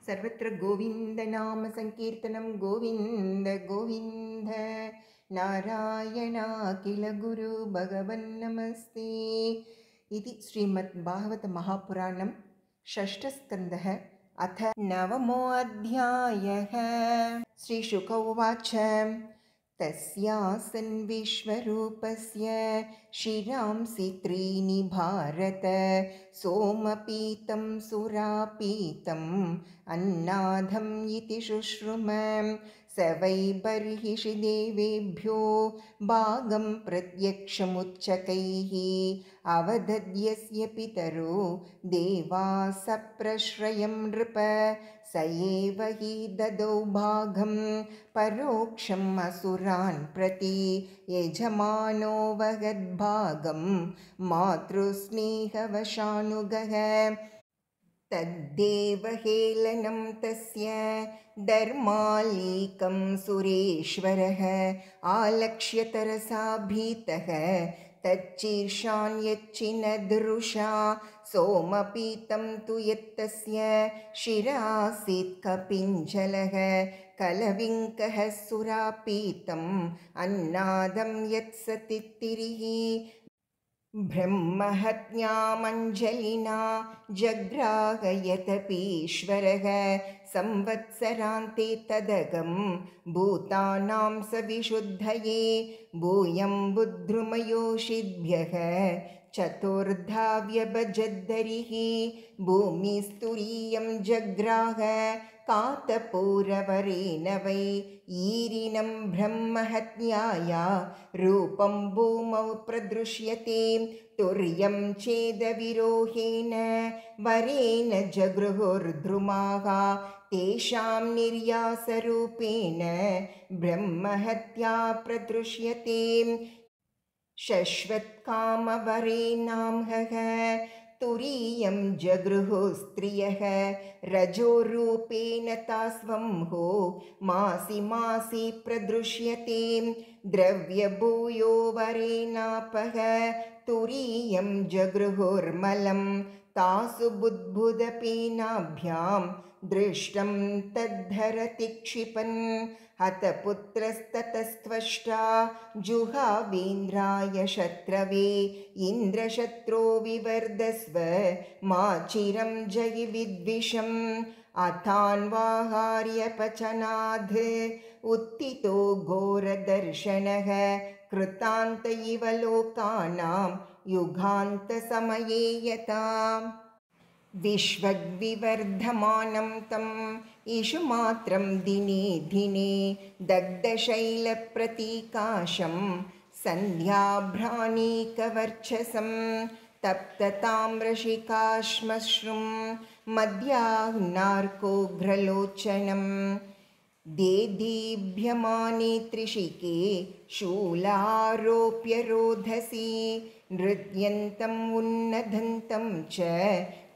सर्वत्र गोविन्दनाम संकीर्तनं गोविन्द गोविन्द नारायणाखिल गुरु भगवन्नमस्ते इति श्रीमद्भागवतमहापुराणं षष्ठस्कन्धः अथ नवमोऽध्यायः। श्रीशुक उवाच तस्यासन् विश्वरूपस्य शिरांसि त्रीणि भारत सोमपीतं सुरापीतम् अन्नाधम् इति शुश्रुम स वै बर्हिषि देवेभ्यो भागं प्रत्यक्षमुच्चकैः अवदद्यस्य पितरो देवाः सप्रश्रयं नृप स एव हि ददौ भागं परोक्षम् असुरान् प्रति यजमानो वहद्भागं मातृस्नेहवशानुगः तद्देवहेलनं तस्य धर्मालीकं सुरेश्वरः आलक्ष्य तरसा भीतः तच्चीर्षान् यच्चिनदृशा सोमपीतं तु यत्तस्य शिरासीत् कपिञ्जलः कलविङ्कः सुरापीतम् अन्नादं यत्सतित्तिरिः ब्रह्महत्यामञ्जलिना जग्राहयतपीश्वरः संवत्सरान्ते तदगं भूतानां स विशुद्धये भूयं बुद्ध्रुमयोषिद्भ्यः चतुर्धा व्यभजद्धरिः भूमिस्तुरीयं जग्राह कातपूरवरेण वै ईरिनं ब्रह्महत्याया रूपं भूमौ प्रदृश्यते तुर्यं चेदविरोहेण वरेण जगृहुर्द्रुमाः तेषां निर्यासरूपेण ब्रह्महत्या प्रदृश्यते शश्वत्कामवरेणांहः तुरीयं जगृहुस्त्रियः रजोरूपेण तास्वंहो मासि मासि प्रदृश्यते द्रव्यभूयो वरेणापः तुरीयं जगृहुर्मलं तासु बुद्बुदपेनाभ्यां दृष्टं तद्धरति क्षिपन् हतपुत्रस्ततस्त्वष्टा जुहावेन्द्राय शत्रवे इन्द्रशत्रो विवर्धस्व मा चिरं जयि विद्विषम् अथान्वाहार्यपचनाद् उत्थितो घोरदर्शनः कृतान्त इव लोकानां युगान्तसमये यथा विश्वग्विवर्धमानं तम् ईशुमात्रं दिने दिने दग्धशैलप्रतीकाशं सन्ध्याभ्राणीकवर्चसं तप्तताम्रशिखाश्मश्रुं मध्याह्नार्कोघ्रलोचनं देदीभ्यमाने त्रिशिके शूलारोप्य रोधसी नृत्यन्तम् उन्नदन्तं च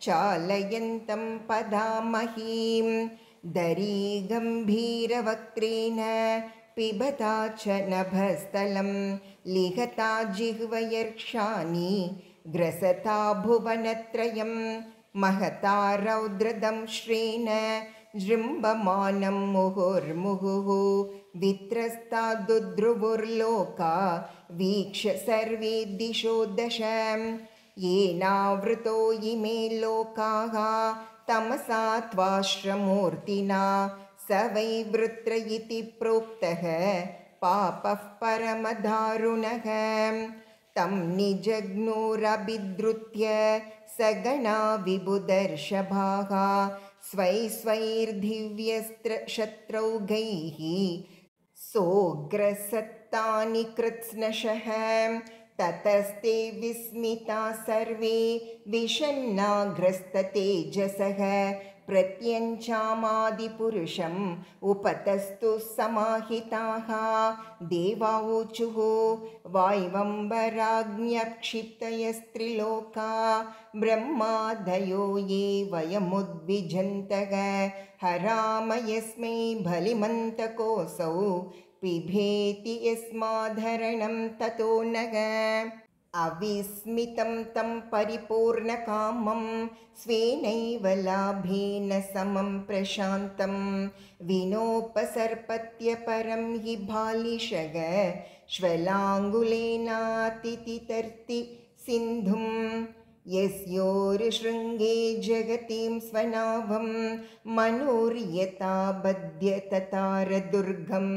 चालयन्तं पदामहीं दरीगम्भीरवक्त्रेण पिबता च नभस्थलं लिखता जिह्वयर्क्षाणि ग्रसता भुवनत्रयं महता रौद्रदंश्रेण जृम्भमानं मुहुर्मुहुः वित्रस्ता दुद्रुवुर्लोका वीक्ष्य सर्वे दिशो दश येनावृतो इमे लोकाः तमसा त्वाश्रमूर्तिना स वै वृत्र इति प्रोक्तः पापः परमदारुणः तं निजग्नुरभिद्रुत्य सगणा विबुदर्षभाः स्वै स्वैर्दिव्यस्त्रशत्रौघैः सोऽग्रसत्तानि कृत्स्नशः ततस्ते विस्मिता सर्वे विषन्नाग्रस्ततेजसः प्रत्यञ्चामादिपुरुषम् उपतस्तु समाहिताः देवाऊचुः वायुवम्बराज्ञक्षिप्तयस्त्रिलोका ब्रह्मादयो ये वयमुद्विजन्तः हराम यस्मै बलिमन्तकोऽसौ पिबेति यस्माद्धरणं ततो नः अविस्मितं तं परिपूर्णकामं स्वेनैव लाभेन समं प्रशान्तं विनोपसर्पत्य परं हि बालिशग श्वलाङ्गुलेनातितितर्ति सिन्धुं यस्योरुशृङ्गे जगतीं स्वनाभं मनोर्यथा बध्य ततारदुर्गं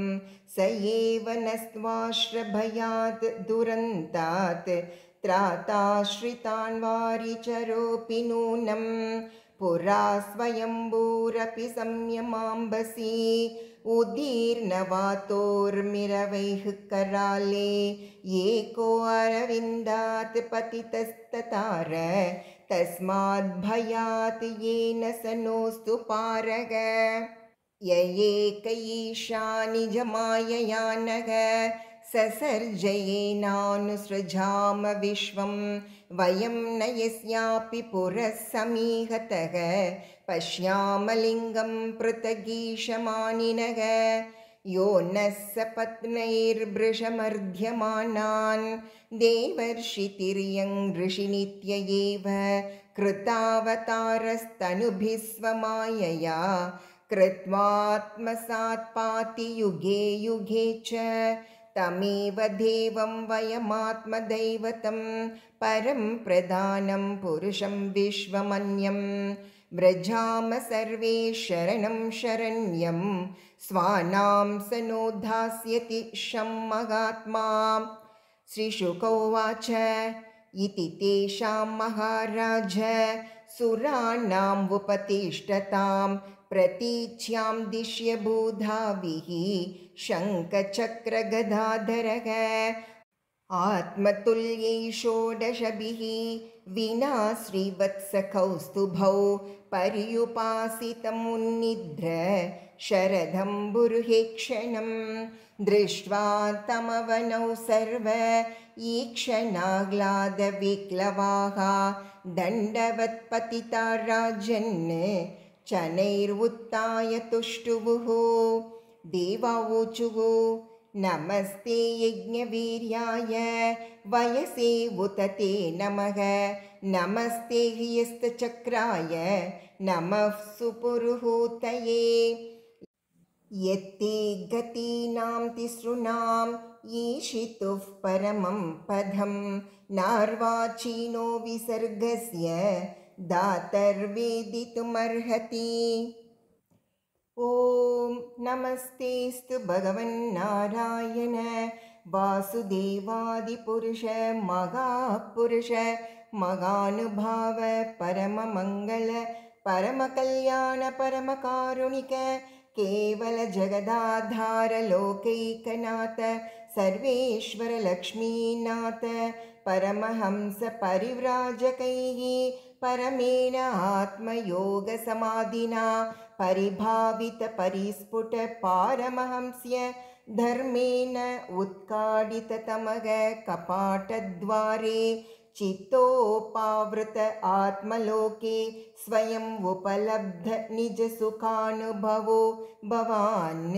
स एव नस्त्वाश्रभयात् दुरन्तात् त्राताश्रितान् वारिचरोऽपि नूनं पुरा स्वयम्भूरपि संयमाम्बसी उदीर्णवातोर्मिरवैः कराले एको अरविन्दात् पतितस्ततार तस्माद्भयात् येन स नोऽस्तु पारग य एक ईशा निजमायया नघ ससर्जयेनानुसृजाम विश्वं वयं न यस्यापि पुरः समीहतः पश्यामलिङ्गं पृथगीशमानिनः यो नः सपत्नैर्भृशमर्ध्यमानान् देवर्षितिर्यं ऋषिनित्य एव कृतावतारस्तनुभिः स्वमायया कृत्वात्मसात् पाति युगे युगे च तमेव देवं वयमात्मदैवतं परं प्रधानं पुरुषं विश्वमन्यं व्रजाम सर्वे शरणं शरण्यं स्वानां स नो धास्यति महात्मा। श्रीशुक उवाच इति तेषां महाराज सुराणाम् उपतिष्ठतां प्रतीच्यां दिश्य भूधाभिः शङ्खचक्रगदाधरः आत्मतुल्यै षोडशभिः विना श्रीवत्सकौस्तुभौ पर्युपासितमुन्निद्र शरदम्बुर्हेक्षणं दृष्ट्वा तमवनौ सर्व ईक्षणाह्लादविक्लवाः दण्डवत्पतिता राजन् चनैर्वुत्थाय तुष्टुवुः देवावोचुः नमस्ते यज्ञवीर्याय वयसे उत ते नमः नमस्ते ह्यस्तचक्राय नमः सुपुरुहूतये यत्ते गतीनां तिसृणाम् ईशितुः परमं पदं नार्वाचीनो विसर्गस्य दातर्वेदितुमर्हति। ॐ नमस्तेस्तु भगवन्नारायण वासुदेवादिपुरुष महापुरुष महानुभाव परममङ्गल परमकल्याण परमकारुणिक केवल जगदाधार लोकैकनाथ सर्वेश्वर लक्ष्मीनाथ परमहंस परिव्राजकैः परमेण आत्मयोगसमाधिना परिभावित परिस्फुट पारमहंस्य धर्मेण उत्काडिततमः कपाटद्वारे चित्तोपावृत आत्मलोके स्वयं उपलब्ध निजसुखानुभवो भवान्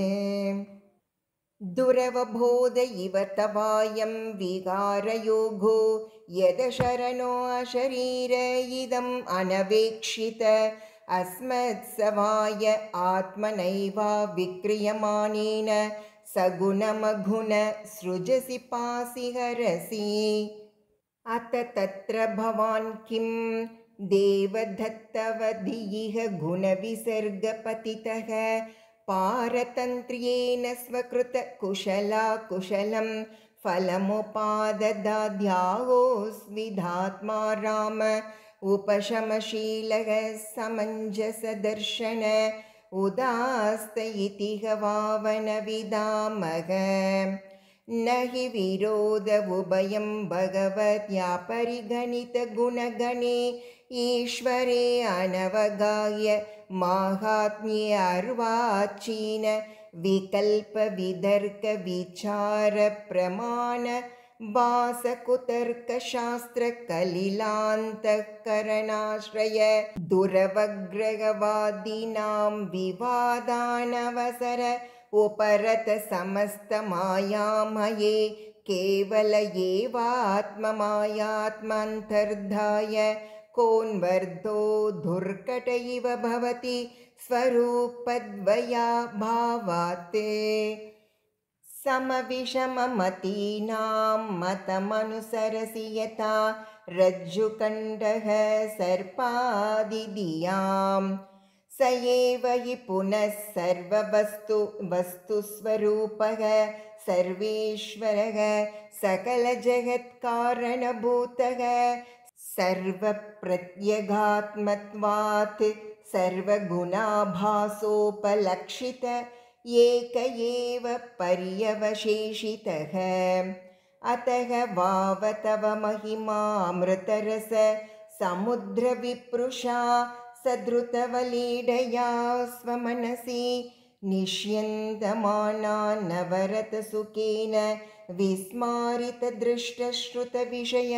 दुरवबोध इव तवायं विकारयोगो यदशरणो अशरीर इदम् अनवेक्षित अस्मत्सवाय आत्मनैवा विक्रियमाणेन सगुणमगुण सृजसि पासि हरसि अत तत्र भवान् किं देवदत्तवधिः गुणविसर्गपतितः पारतन्त्र्येण स्वकृतकुशलाकुशलं फलमुपाददाद्याहोस्विधात्मा राम उपशमशीलः समञ्जसदर्शन उदास्त इति वावनविदामः न हि विरोध उभयं भगवत्या परिगणितगुणगणे ईश्वरे अनवगाह्य माहात्म्ये अर्वाचीन विकल्प विदर्क विचार प्रमाण भासकुतर्कशास्त्र कलिलान्तःकरणाश्रय दुरवग्रहवादीनां विवादानवसर उपरत समस्तमायामये केवल एवात्ममायात्मान्तर्धाय कोन्वर्धो धुर्कट इव भवति स्वरूपद्वया भावात्। समविषममतीनां मतमनुसरसि यथा रज्जुकण्डः सर्पादिधियां स एव हि पुनः वस्तुस्वरूपः सर्वेश्वरः सकलजगत्कारणभूतः सर्वप्रत्यगात्मत्वात् सर्वगुणाभासोपलक्षित एक एव पर्यवशेषितः। अतः वावतव महिमामृतरस समुद्रविप्रुषा सधृतवलीडया स्वमनसि निष्यन्दमाना नवरतसुखेन विस्मारितदृष्टश्रुतविषय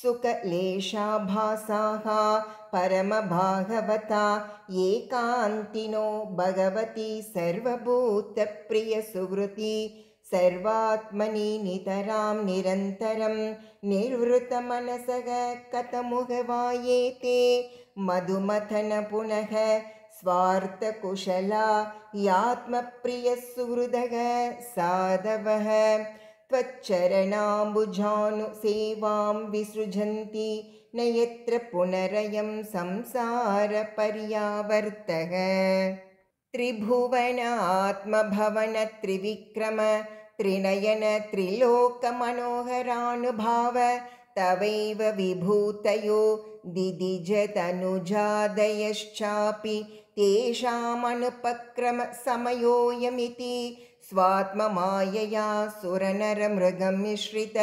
सुखलेशाभासाः परमभागवता एकान्तिनो भगवती सर्वभूतप्रियसुहृती सर्वात्मनि नितरां निरन्तरं निर्वृतमनसः कथमुगवायेते मधुमथन पुनः स्वार्थकुशला यात्मप्रियसुहृदः साधवः त्वच्चरणाम्बुजानुसेवां विसृजन्ति न यत्र पुनरयं संसारपर्यावर्तः। त्रिभुवन आत्मभवन त्रिविक्रम त्रिनयन त्रिलोकमनोहरानुभाव तवैव विभूतयो दिदिजतनुजादयश्चापि तेषामनुपक्रम समयोऽयमिति स्वात्ममायया सुरनरमृगमिश्रित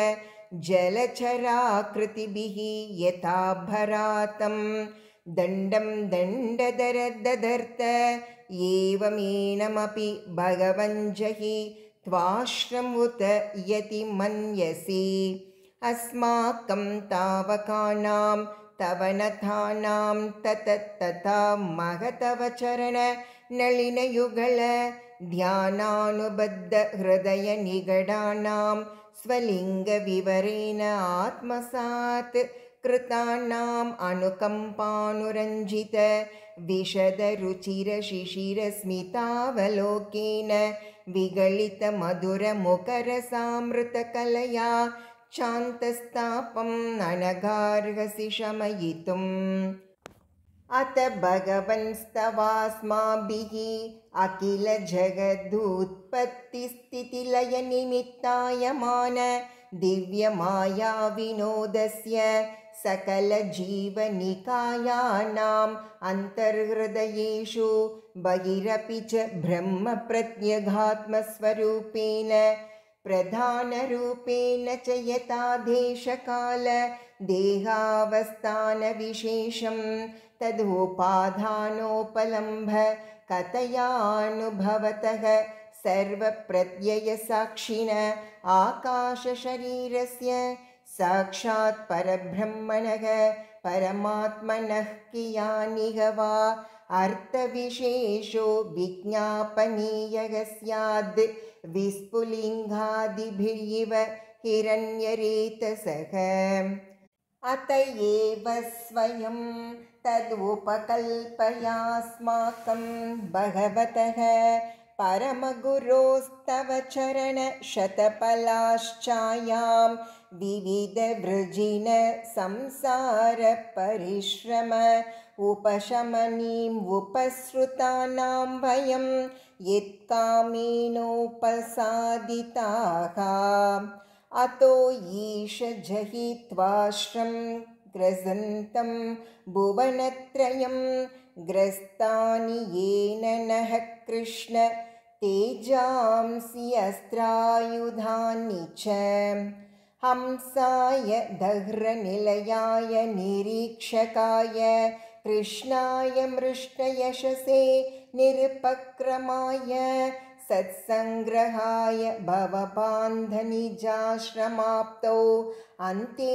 जलचराकृतिभिः यथा भरातं दण्डं दण्डधर दधर्त एवमेनमपि भगवञ्जहि त्वाश्रमुत यति मन्यसि। अस्माकं तावकानां तव नथानां तथा महतव चरण नलिनयुगल ध्यानानुबद्ध हृदय निगडानां स्वलिङ्गविवरेण आत्मसात् कृतानाम् अनुकम्पानुरञ्जित विशदरुचिरशिशिरस्मितावलोकेन विगलितमधुरमुखरसामृतकलया चान्तस्तापम् अनगार्हसि शमयितुम्। अत भगवंस्तवास्माभिः अखिल जगदुत्पत्तिस्थितिलयनिमित्तायमान दिव्यमाया विनोदस्य सकलजीवनिकायानाम् अन्तर्हृदयेषु बहिरपि च ब्रह्मप्रत्यगात्मस्वरूपेण प्रधानरूपेण च यथा देशकाल देहावस्थानविशेषं तदुपाधानोपलम्भ कथयानुभवतः सर्वप्रत्ययसाक्षिण आकाशशरीरस्य साक्षात् परब्रह्मणः परमात्मनः कियानिह वा अर्थविशेषो विज्ञापनीयः स्याद् विस्फुलिङ्गादिभिरिव हिरण्यरेतसः। अत एव स्वयं तदुपकल्पयास्माकं भगवतः परमगुरोस्तव चरणशतफलाश्चायां विविधवृजिन संसारपरिश्रम उपशमनीम् उपसृतानां वयं यत्कामेनोपसादिताः। अतो ईश जहित्वाश्रं ग्रसन्तं भुवनत्रयं ग्रस्तानि येन नः कृष्ण तेजांसि अस्त्रायुधानि च हंसाय दह्रनिलयाय निरीक्षकाय कृष्णाय मृष्टयशसे निरुपक्रमाय सत्सङ्ग्रहाय भवबान्धनिजाश्रमाप्तौ अन्ते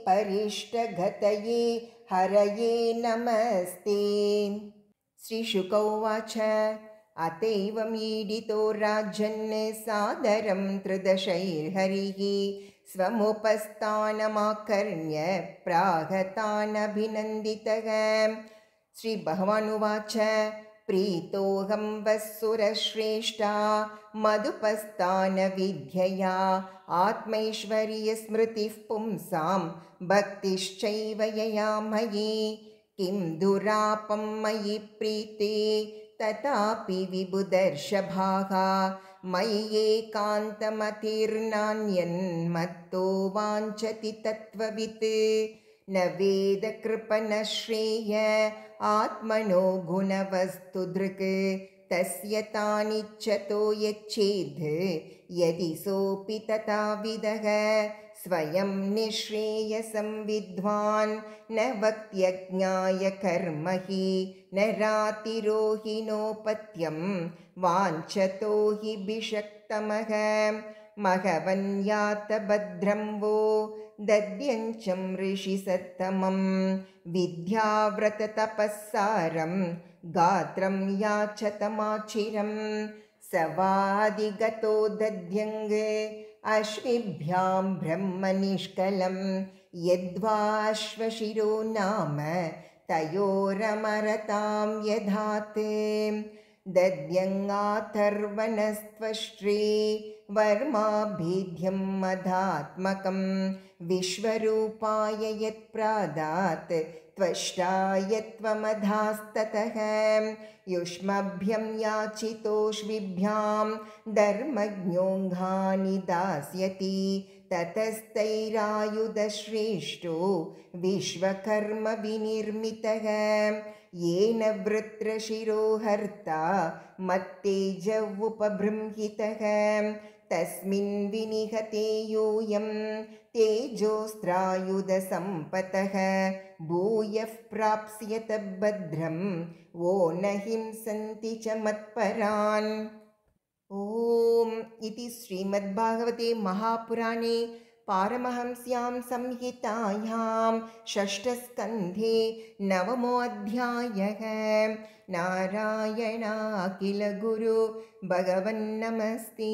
परिष्टगतये हरये नमस्ते। श्रीशुक उवाच अतैवम् ईडितो राजन् सादरं त्रिदशैर्हरिः स्वमुपस्थानमाकर्ण्य प्राहतानभिनन्दितः। श्रीभगवानुवाच प्रीतोऽहं वस्सुरश्रेष्ठा मदुपस्थानविद्यया आत्मैश्वर्यस्मृतिः पुंसां भक्तिश्चैव यया मयि। किं दुरापं मयि प्रीते तथापि विबुधर्षभाः मयि एकान्तमतिर्नान्यन्मत्तो वाञ्छति तत्त्ववित्। न वेदकृपणः श्रेय आत्मनो गुणवस्तुदृक् तस्य तानिच्छतो यच्छेद् यदि सोऽपि तथाविदः। स्वयं निःश्रेयसं विद्वान् न वक्त्यज्ञाय कर्म हि न रातिरोहिणोपत्यं वाञ्छतो हि भिषक्तमः। महवन्यात भद्रं वो दद्यञ्चं ऋषिसत्तमं विद्याव्रततपःसारं गात्रं याचतमाचिरं। सवादिगतो दध्यङ्ग अश्विभ्यां ब्रह्मनिष्कलं यद्वाश्वशिरो नाम तयोरमरतां यधात्। दध्यङ्गाथर्वणस्त्वष्ट्रे वर्माभिध्यं मदात्मकं विश्वरूपाय यत्प्रादात् त्वष्टाय त्वमधास्ततः। युष्मभ्यं याचितोष्विभ्यां धर्मज्ञोऽङ्घानि दास्यति ततस्तैरायुधश्रेष्ठो विश्वकर्म विनिर्मितः। येन वृत्रशिरो हर्ता मत्तेज उपबृंहितः तस्मिन् विनिहते योऽयं तेजोस्त्रायुधसम्पतः भूयः प्राप्स्यत भद्रं वो न हिंसन्ति च मत्परान्। ॐ इति श्रीमद्भागवते महापुराणे पारमहंस्यां संहितायां षष्ठस्कन्धे नवमोऽध्यायः। नारायणाखिलगुरु भगवन्नमस्ते।